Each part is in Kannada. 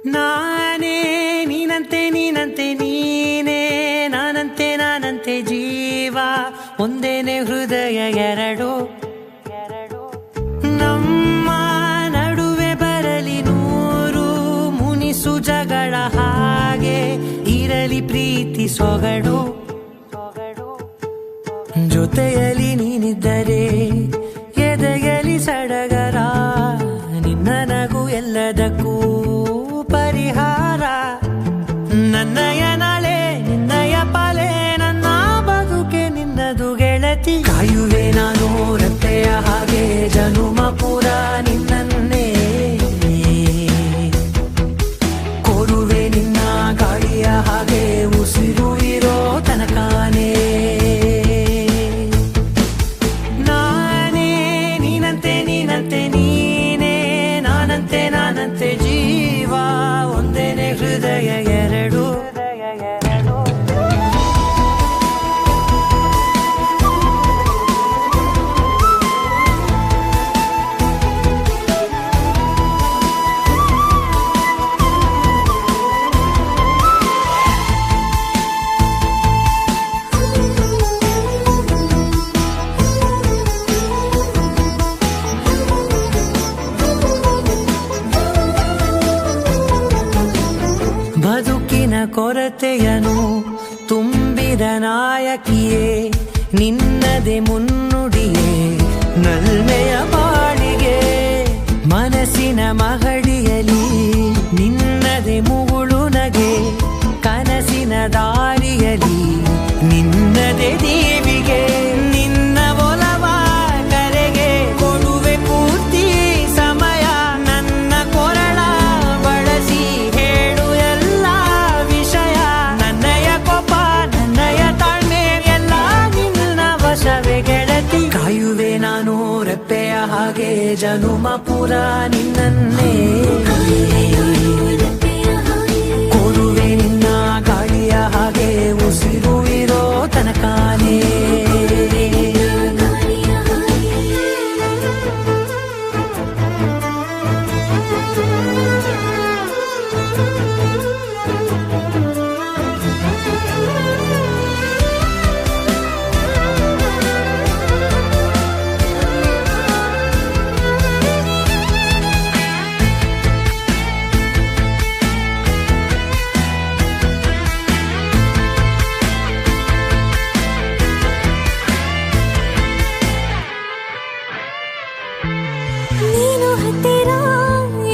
ನಾನೇ ನೀನಂತೆ ನೀನಂತೆ ನೀನೇ ನಾನಂತೆ ನಾನಂತೆ ಜೀವ ಒಂದೇನೆ ಹೃದಯ ಎರಡು ನಮ್ಮ ನಡುವೆ ಬರಲಿ ನೂರು ಮುನಿಸು ಜಗಳ ಹಾಗೆ ಇರಲಿ ಪ್ರೀತಿ ಸೊಗಡು ಜೊತೆಯಲ್ಲಿ ನೀನಿದ್ದರೆ ಎದೆಯಲಿ ಸಡಗರ ನಿನ್ನ ನಗು ಎಲ್ಲದಕ್ಕೂ ಪರಿಹಾರ ನನ್ನಯ ನಾಳೆ ನಿನ್ನಯ ಪಾಲೆ ನನ್ನ ಬದುಕೆ ನಿನ್ನದು ಗೆಳತಿ ಕಾಯುವೆ ನಾನು ರತ್ತೆಯ ಹಾಗೆ ಜನುಮ ಪುರ ನಿನ್ನನ್ನೇ ಕೋರುವೆ ನಿನ್ನ ಗಾಳಿಯ ಹಾಗೆ ಉಸಿರು ಇರೋ ತನಕಾನೇ ನೀನಂತೆ ನೀನೇ ನಾನಂತೆ ನಾನಂತೆ ಜೀವ ಒಂದೇನೆ ಹೃದಯ ಎರಡು ಬದುಕಿನ ಕೊರತೆಯನು ತುಂಬಿದ ನಾಯಕಿಯೇ ನಿನ್ನದೆ ಮುನ್ನುಡಿಯೇ ನಲ್ಮೆಯ ಬಾಳಿಗೆ ಮನಸ್ಸಿನ ಮಹಡಿಯಲಿ ನಿನ್ನದೆ ಮುಗುಳು ನಗೆ ಕನಸಿನ ದಾರಿಯಲಿ ನಿನ್ನದೆ ದೇವಿಗೆ ನಿನ್ನ ಒಲವ ಕರೆಗೆ ಕೊಡುವೆ ಪೂರ್ತಿ ಸಮಯ ನನ್ನ ಕೊರಳ ಬಳಸಿ ಹೇಳು ಎಲ್ಲ ವಿಷಯ ನನ್ನಯ ಕೋಪ ನನ್ನಯ ತಾಳ್ಮೆ ಎಲ್ಲ ನಿನ್ನ ವಶವೇ ಗೆಳತಿ ಕಾಯುವೆ ನಾನು ರೆಪ್ಪೆಯ ಹಾಗೆ ಜನುಮ ಪುರ ನಿನ್ನನ್ನೇ ಕೋರುವೆ ನಿನ್ನ ಗಾಳಿಯ ಹಾಗೆ ಉಸಿರು ಇರೋ ತನಕಾನೇ ನೀನು ಹತ್ತಿರ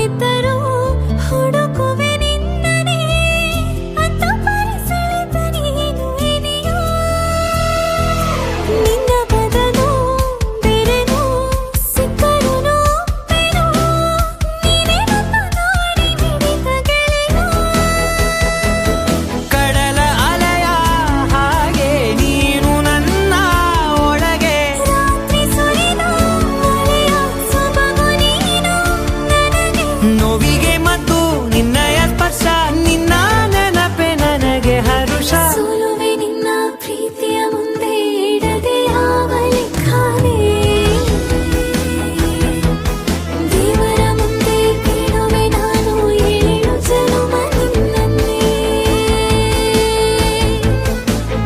ಇದ್ದರೂ ಹುಡುಕುವೆ ನಿನ್ನನೇ ಅಂತ ಪರಿಸೆಳೆದ ನೀನು ಇದೆಯೋ ನಿನ್ನ ಬದಲು ಬೇರೆನೋ ಸಿಕ್ಕರೂ ಬೇರೋ ನೀನೇ ನನ್ನ ನಾಡಿ ಮಿಡಿದ ಗೆಳೆಯೋ ಕಡಲ ಅಲೆಯ ಹಾಗೆ ನೀನು ನನ್ನ ಒಳಗೆ ರಾತ್ರಿ ಸುರಿದ ಮಳೆಯ ಸೊಬಗು ನೀನು ನನಗೆ ನೋವಿಗೆ ಮತ್ತು ನಿನ್ನಯ ಸ್ಪರ್ಶ ನಿನ್ನ ನೆನಪೆ ನನಗೆ ಹರುಷ ಸೋಲುವೆ ನಿನ್ನ ಪ್ರೀತಿಯ ಮುಂದೆ ಇಡದೆ ಯಾವ ಲೆಕ್ಕನೇ ದೇವರ ಮುಂದೆ ಕೇಳುವೆ ನಾನು 7 ಜನುಮ ನಿನ್ನನ್ನೇ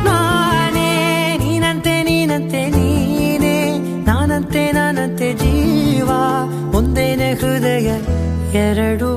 ನಾನೇ ನೀನಂತೆ ನೀನಂತೆ ನೀನೇ ನಾನಂತೆ ನಾನಂತೆ ಜೀವ ಒಂದೇನೆ ಹೃದಯ ಎರಡು